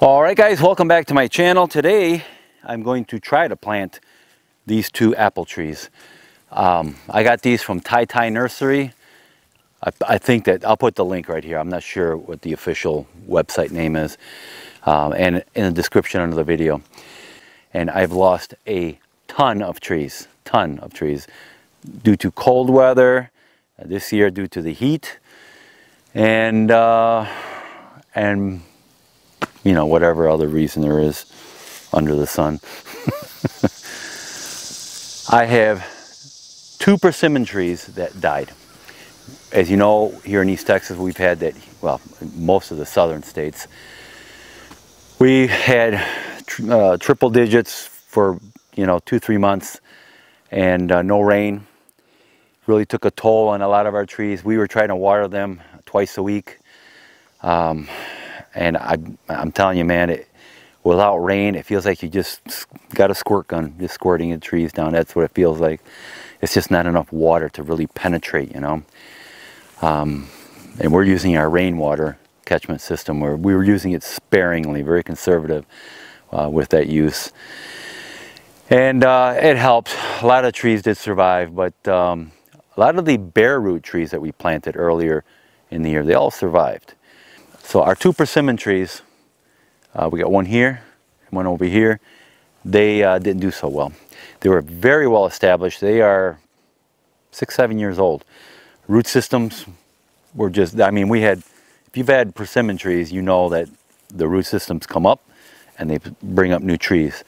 Alright guys, welcome back to my channel. Today I'm going to try to plant these two apple trees. I got these from Tai Nursery. I think that I'll put the link right here. I'm not sure what the official website name is, and in the description under the video. And I've lost a ton of trees due to cold weather this year, due to the heat, and you know, whatever other reason there is under the sun. I have two persimmon trees that died. As you know, here in East Texas, we've had that, well, most of the southern states. We had triple digits for, you know, 2-3 months, and no rain. Really took a toll on a lot of our trees. We were trying to water them twice a week. And I'm telling you, man, without rain, it feels like you just got a squirt gun, just squirting the trees down. That's what it feels like. It's just not enough water to really penetrate, you know. And we're using our rainwater catchment system, where we were using it sparingly, very conservative with that use. And it helped. A lot of trees did survive, but a lot of the bare root trees that we planted earlier in the year, they all survived. So our two persimmon trees, we got one here, one over here, they didn't do so well. They were very well established. They are 6-7 years old. Root systems were just, I mean, if you've had persimmon trees, you know that the root systems come up and they bring up new trees.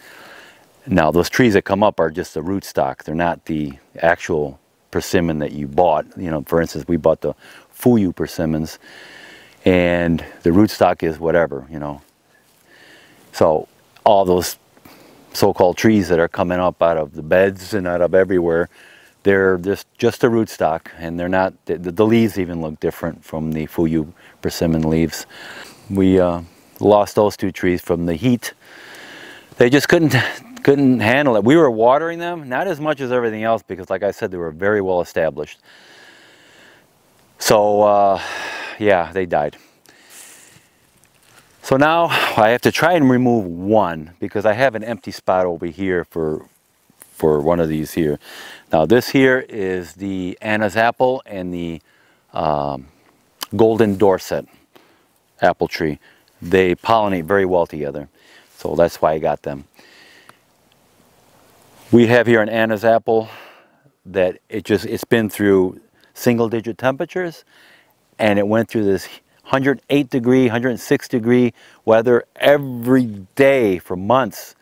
Now those trees that come up are just the root stock. They're not the actual persimmon that you bought. You know, for instance, we bought the Fuyu persimmons, and the rootstock is whatever, you know. So all those so-called trees that are coming up out of the beds and out of everywhere, they're just a rootstock, and they're not, the leaves even look different from the Fuyu persimmon leaves. We lost those two trees from the heat. They just couldn't handle it. We were watering them, not as much as everything else, because like I said, they were very well established. So yeah, they died. So now I have to try and remove one, because I have an empty spot over here for one of these here. Now this here is the Anna's apple and the golden Dorset apple tree. They pollinate very well together, so that's why I got them. We have here an Anna's apple that it's been through single-digit temperatures, and it went through this 108 degree, 106 degree weather every day for months.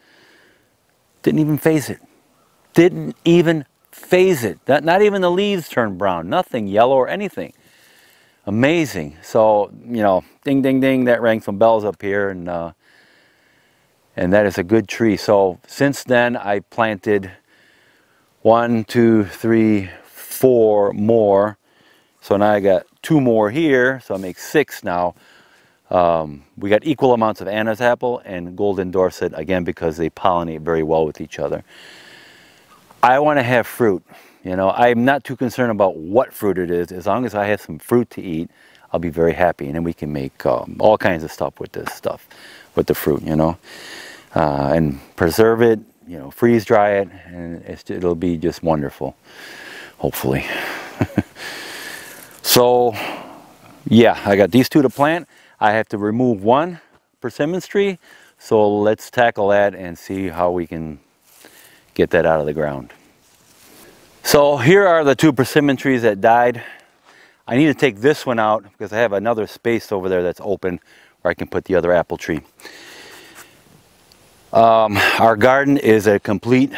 Didn't even phase it. Didn't even phase it. Not even the leaves turned brown. Nothing yellow or anything. Amazing. So, you know, ding, ding, ding, that rang some bells up here, and that is a good tree. So since then, I planted 1, 2, 3, 4 more. So now I got 2 more here, so I make 6 now. We got equal amounts of Anna's apple and golden Dorset, again, because they pollinate very well with each other. I want to have fruit. You know, I'm not too concerned about what fruit it is. As long as I have some fruit to eat, I'll be very happy. And then we can make all kinds of stuff with this stuff, with the fruit, you know. And preserve it, you know, freeze dry it, and it'll be just wonderful, hopefully. So, yeah, I got these two to plant. I have to remove one persimmon tree, so let's tackle that and see how we can get that out of the ground. So here are the two persimmon trees that died. I need to take this one out because I have another space over there that's open where I can put the other apple tree. Our garden is a complete,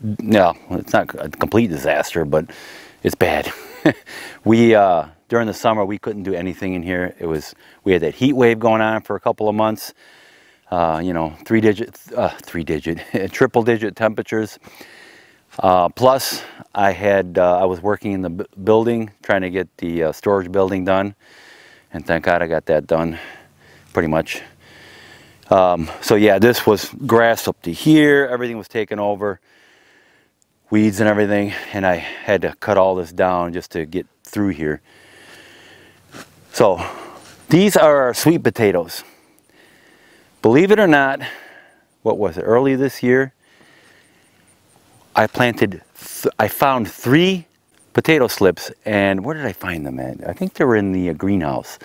no, it's not a complete disaster, but it's bad. We during the summer we couldn't do anything in here. We had that heat wave going on for a couple of months. You know, triple digit temperatures. Plus I was working in the building trying to get the storage building done, and thank God I got that done pretty much. So yeah, this was grass up to here. Everything was taken over, weeds and everything, and I had to cut all this down just to get through here. So these are our sweet potatoes. Believe it or not, what was it, early this year, I found 3 potato slips, and where did I find them at? I think they were in the greenhouse.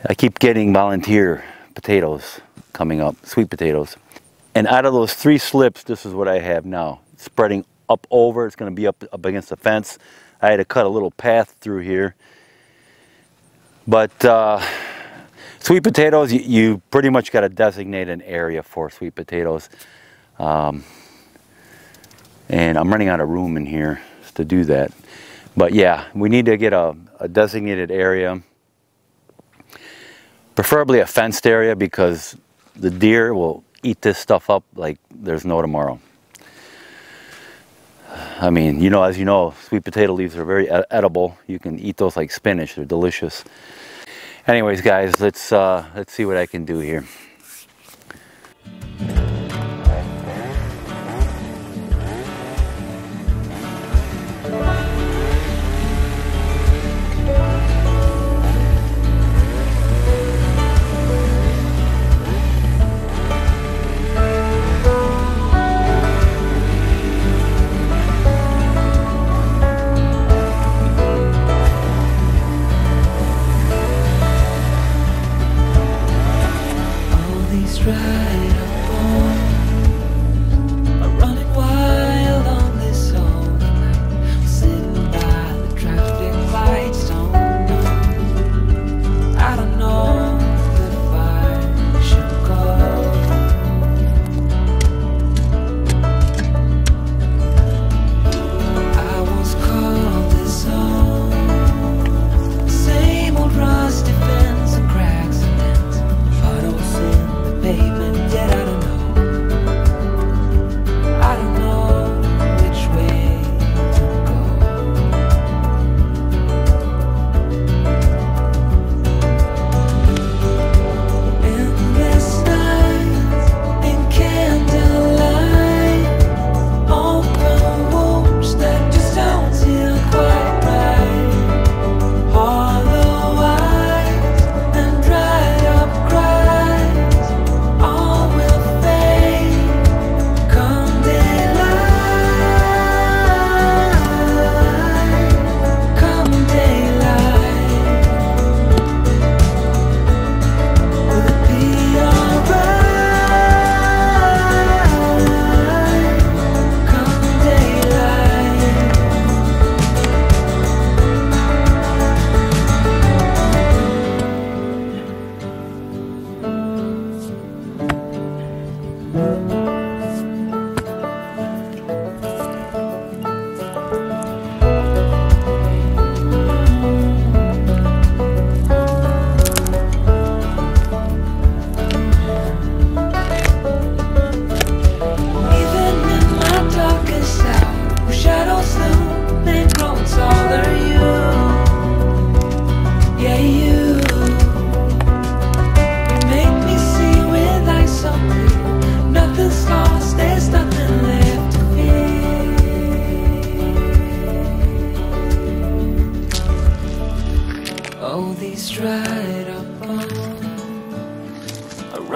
I keep getting volunteer potatoes coming up, sweet potatoes. And out of those 3 slips, this is what I have now. Spreading up over, it's gonna be up against the fence. I had to cut a little path through here. But sweet potatoes, you pretty much got to designate an area for sweet potatoes. And I'm running out of room in here to do that. But yeah, we need to get a designated area. Preferably a fenced area, because the deer will eat this stuff up like there's no tomorrow. I mean, you know, as you know, sweet potato leaves are very edible. You can eat those like spinach. They're delicious. Anyways, guys, let's see what I can do here.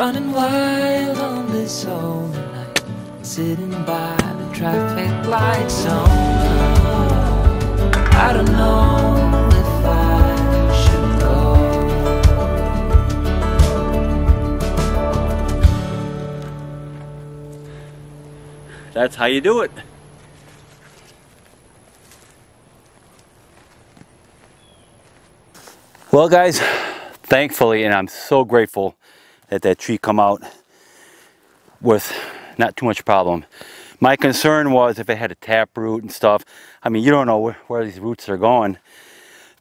running wild on this old night, sitting by the traffic light zone. I don't know if I should go. That's how you do it. Well guys, thankfully, and I'm so grateful that that tree come out with not too much problem. My concern was if it had a tap root and stuff. I mean, you don't know where these roots are going.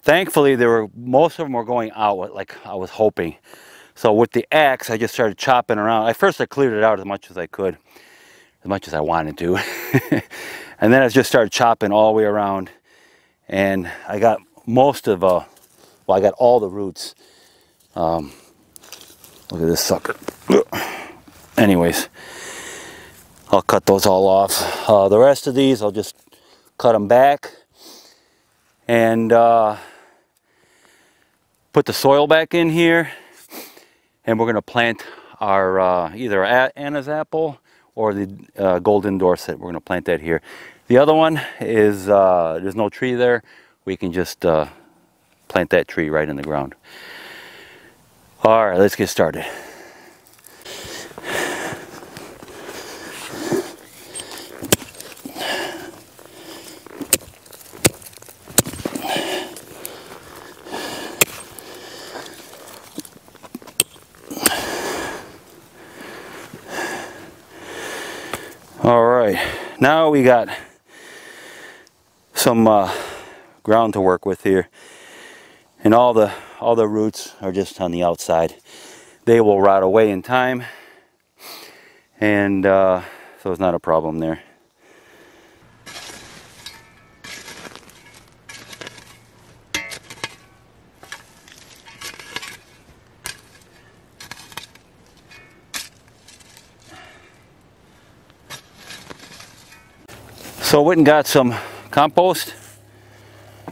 Thankfully, most of them were going out like I was hoping. So with the axe, I just started chopping around. At first I cleared it out as much as I could, as much as I wanted to. And then I just started chopping all the way around. And I got most of, well, I got all the roots. Look at this sucker. Anyways, I'll cut those all off. The rest of these, I'll just cut them back and put the soil back in here. And we're going to plant are either Anna's apple or the golden Dorset. We're going to plant that here. The other one is, there's no tree there. We can just plant that tree right in the ground. All right, let's get started. All right, now we got some ground to work with here, and all the roots are just on the outside. They will rot away in time, and so it's not a problem there. So I went and got some compost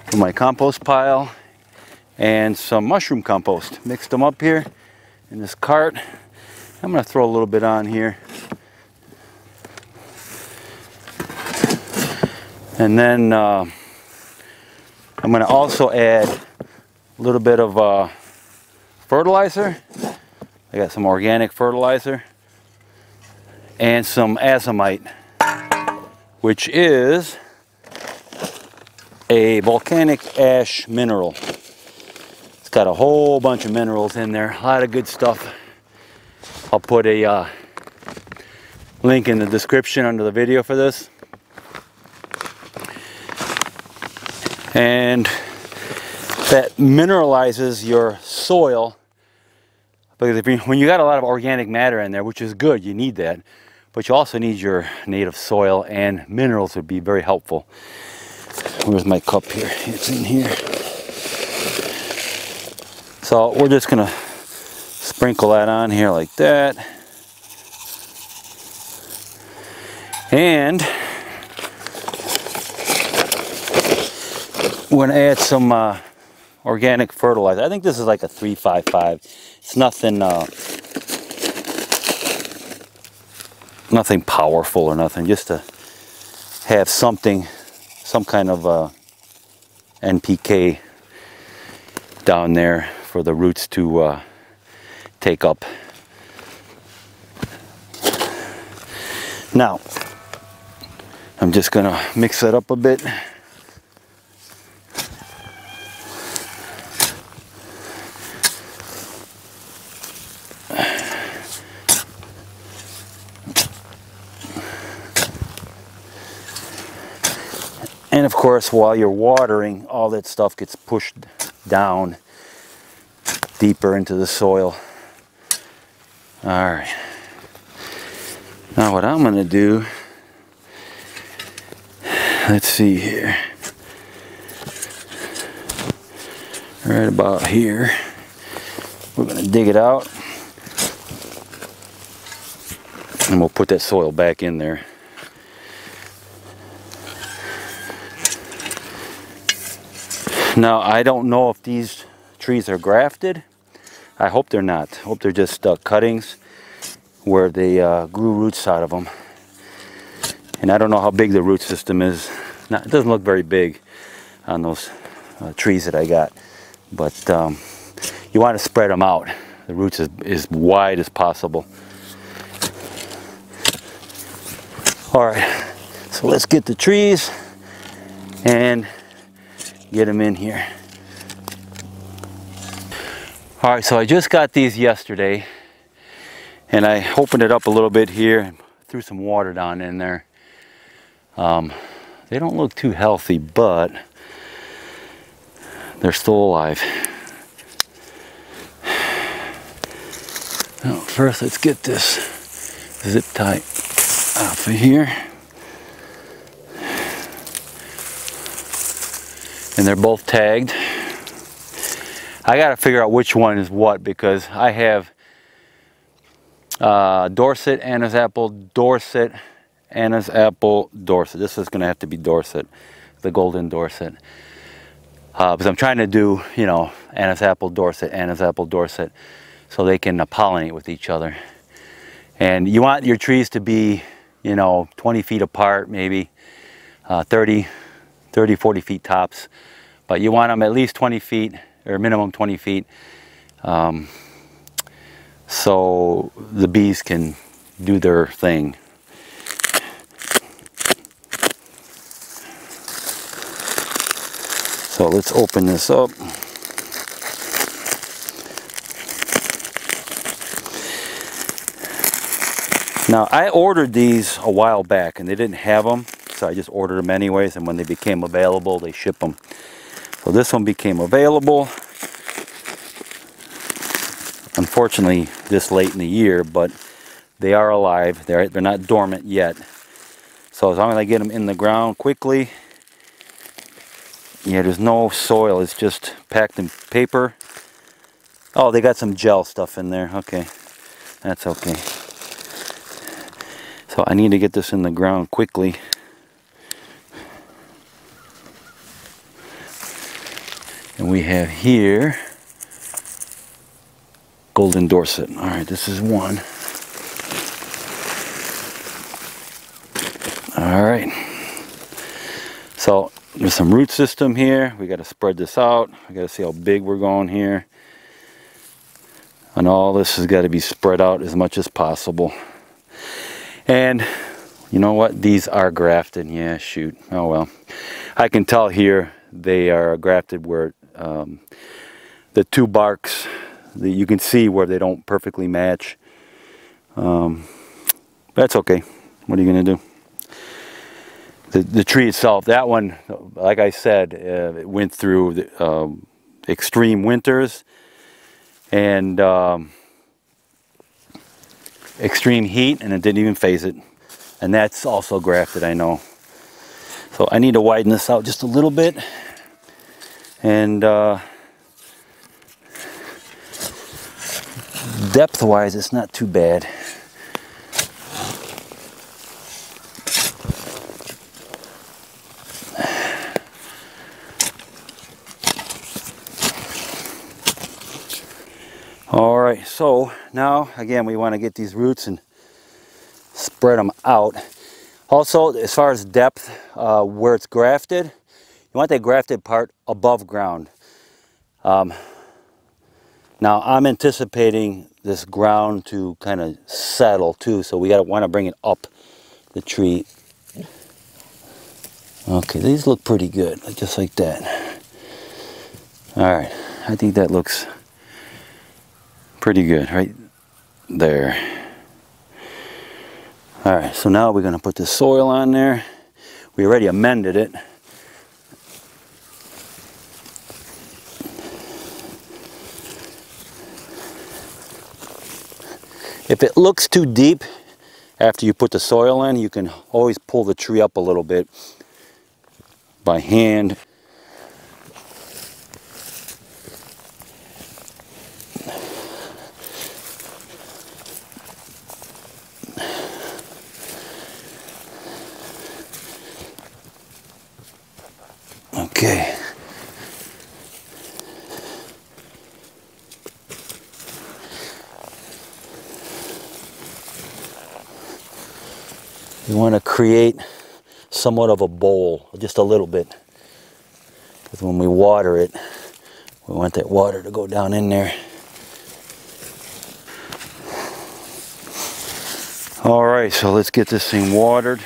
from my compost pile and some mushroom compost. Mixed them up here in this cart. I'm going to throw a little bit on here. And then I'm going to also add a little bit of fertilizer. I got some organic fertilizer and some azomite, which is a volcanic ash mineral. It's got a whole bunch of minerals in there, a lot of good stuff. I'll put a link in the description under the video for this. And that mineralizes your soil, because when you got a lot of organic matter in there, which is good, you need that, but you also need your native soil, and minerals would be very helpful. Where's my cup here? It's in here. So we're just gonna sprinkle that on here like that. And we're gonna add some organic fertilizer. I think this is like a 3-5-5. It's nothing nothing powerful or nothing, just to have something, some kind of NPK down there for the roots to take up. Now, I'm just gonna mix that up a bit. And of course, while you're watering, all that stuff gets pushed down deeper into the soil. All right. Now what I'm gonna do, let's see here. Right about here. We're gonna dig it out. And we'll put that soil back in there. Now, I don't know if these trees are grafted. I hope they're not. I hope they're just cuttings where they grew roots out of them. And I don't know how big the root system is. It doesn't look very big on those trees that I got. But you want to spread them out. The roots as wide as possible. All right, so let's get the trees and get them in here. All right, so I just got these yesterday, and I opened it up a little bit here and threw some water down in there. They don't look too healthy, but they're still alive. Now, first, let's get this zip tie off of here. And they're both tagged. I gotta figure out which one is what, because I have Dorset, Anna's apple, Dorset, Anna's apple, Dorset. This is gonna have to be Dorset, the golden Dorset. Because I'm trying to do, you know, Anna's apple, Dorset, Anna's apple, Dorset, so they can pollinate with each other. And you want your trees to be, you know, 20 feet apart, maybe 30, 40 feet tops. But you want them at least 20 feet, or minimum 20 feet, so the bees can do their thing. So let's open this up. Now, I ordered these a while back and they didn't have them, so I just ordered them anyways, and when they became available, they ship them. So this one became available, unfortunately this late in the year, but they are alive. They're not dormant yet. So as long as I get them in the ground quickly, yeah, there's no soil, it's just packed in paper. Oh, they got some gel stuff in there. Okay, that's okay. So I need to get this in the ground quickly. And we have here Golden Dorset. All right, this is one. All right. So there's some root system here. We got to spread this out. We got to see how big we're going here. And all this has got to be spread out as much as possible. And you know what? These are grafted. Yeah, shoot. Oh well. I can tell here they are grafted where the two barks, you can see where they don't perfectly match. That's okay. What are you going to do? The tree itself, that one, like I said, it went through the, extreme winters and extreme heat, and it didn't even phase it. And that's also grafted, I know. So I need to widen this out just a little bit. And depth-wise, it's not too bad. All right, so now again we want to get these roots and spread them out. Also, as far as depth, where it's grafted, you want that grafted part above ground. Now I'm anticipating this ground to kind of settle too, so we want to bring it up the tree. Okay, these look pretty good, just like that. All right, I think that looks pretty good right there. All right, so now we're going to put the soil on there. We already amended it. If it looks too deep after you put the soil in, you can always pull the tree up a little bit by hand. Okay. You want to create somewhat of a bowl, just a little bit. Because when we water it, we want that water to go down in there. All right, so let's get this thing watered.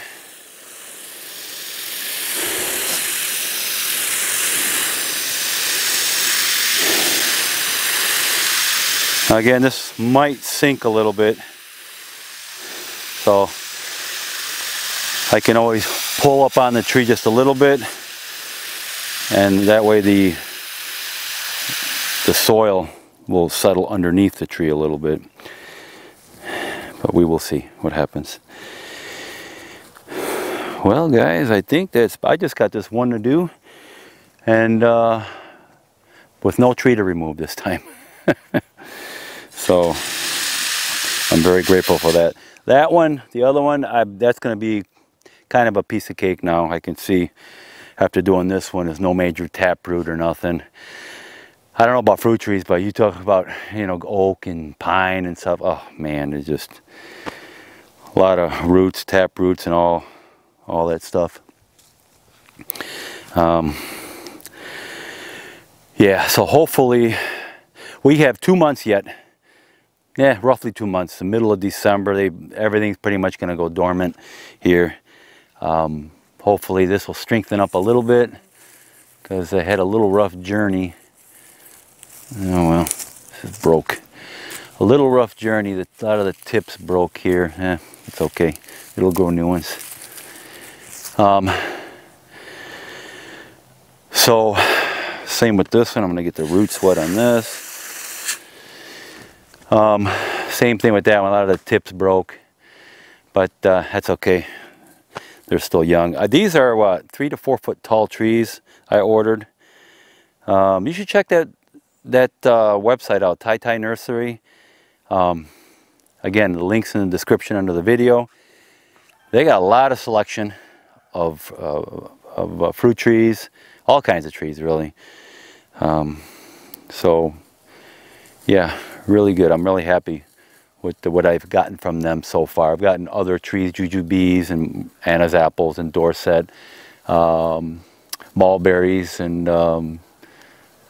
Again, this might sink a little bit, so I can always pull up on the tree just a little bit, and that way the soil will settle underneath the tree a little bit. But we will see what happens. Well, guys, I think I just got this one to do, and with no tree to remove this time. So I'm very grateful for that. That one, the other one, that's going to be kind of a piece of cake now. I can see after doing this one, there's no major taproot or nothing. I don't know about fruit trees, but you talk about, you know, oak and pine and stuff. Oh man, it's just, A lot of roots, tap roots, and all that stuff. Yeah, so hopefully we have 2 months yet. Yeah, roughly 2 months. The middle of December, everything's pretty much going to go dormant here. Hopefully this will strengthen up a little bit, because I had a little rough journey. Oh well, this is broke. A little rough journey. A lot of the tips broke here. It's okay. It'll grow new ones. So same with this one. I'm gonna get the root sweat on this. Same thing with that one. A lot of the tips broke, but that's okay. They're still young. These are what, 3 to 4 foot tall trees I ordered. You should check that website out, Tai Nursery. Again, the link's in the description under the video. They got a lot of selection of fruit trees, all kinds of trees really. So yeah, really good. I'm really happy with what I've gotten from them so far. I've gotten other trees, jujubes and Anna's apples and Dorset, mulberries, and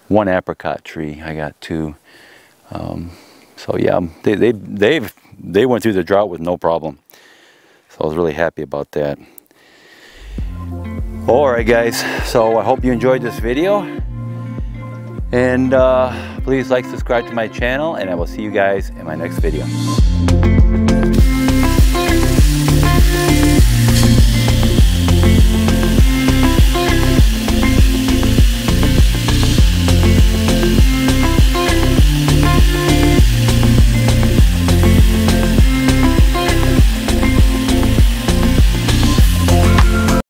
one apricot tree I got too. So yeah, they went through the drought with no problem. So I was really happy about that. Alright guys, so I hope you enjoyed this video. And please like, subscribe to my channel, and I will see you guys in my next video.